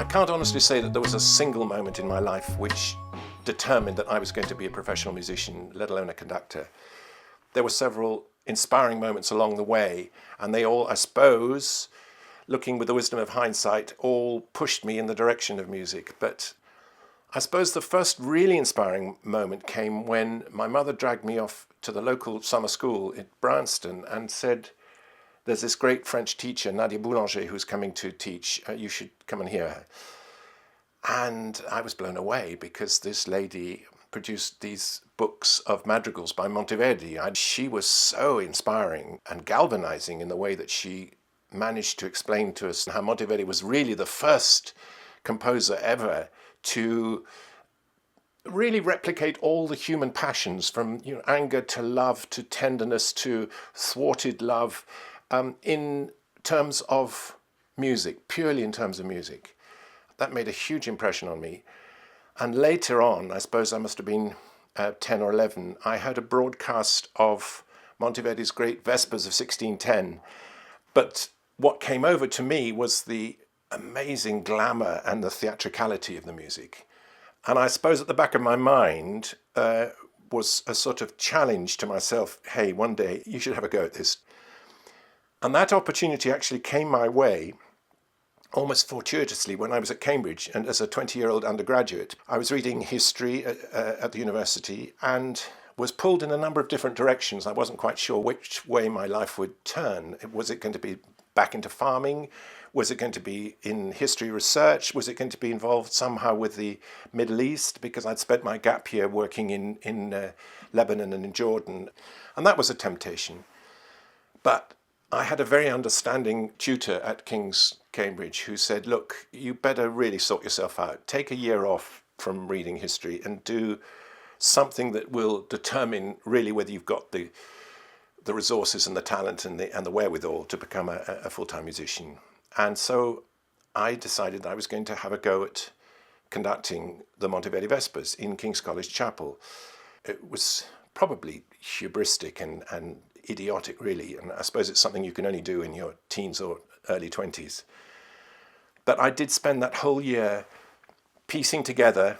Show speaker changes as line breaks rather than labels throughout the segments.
can't honestly say that there was a single moment in my life which determined that I was going to be a professional musician, let alone a conductor. There were several inspiring moments along the way, and they all, I suppose, looking with the wisdom of hindsight, all pushed me in the direction of music. But I suppose the first really inspiring moment came when my mother dragged me off to the local summer school in Bryanston and said, there's this great French teacher, Nadia Boulanger, who's coming to teach. You should come and hear her. And I was blown away because this lady produced these books of madrigals by Monteverdi. She was so inspiring and galvanizing in the way that she managed to explain to us how Monteverdi was really the first composer ever to really replicate all the human passions, from anger to love to tenderness to thwarted love, in terms of music, purely in terms of music. That made a huge impression on me. And later on, I suppose I must have been 10 or 11, I heard a broadcast of Monteverdi's great Vespers of 1610. But what came over to me was the amazing glamour and the theatricality of the music. And I suppose at the back of my mind was a sort of challenge to myself, hey, one day you should have a go at this. And that opportunity actually came my way almost fortuitously when I was at Cambridge, and as a 20-year-old undergraduate. I was reading history at the university and was pulled in a number of different directions. I wasn't quite sure which way my life would turn. Was it going to be back into farming? Was it going to be in history research? Was it going to be involved somehow with the Middle East? Because I'd spent my gap year working in Lebanon and in Jordan. And that was a temptation. But I had a very understanding tutor at King's Cambridge who said, look, you better really sort yourself out. Take a year off from reading history and do something that will determine really whether you've got the resources and the talent and the wherewithal to become a full-time musician. And so I decided I was going to have a go at conducting the Monteverdi Vespers in King's College Chapel. It was probably hubristic and idiotic, really, and I suppose it's something you can only do in your teens or early 20s. But I did spend that whole year piecing together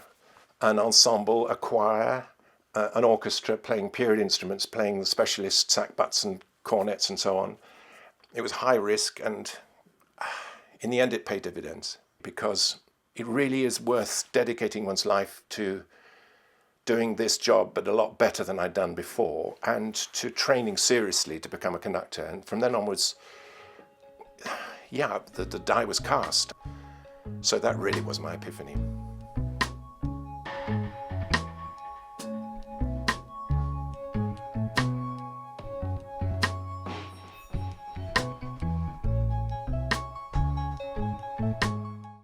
an ensemble, a choir, an orchestra, playing period instruments, playing the specialist sackbuts and cornets and so on. It was high risk, and in the end it paid dividends, because it really is worth dedicating one's life to doing this job, but a lot better than I'd done before, and to training seriously to become a conductor. And from then onwards, the die was cast. So that really was my epiphany.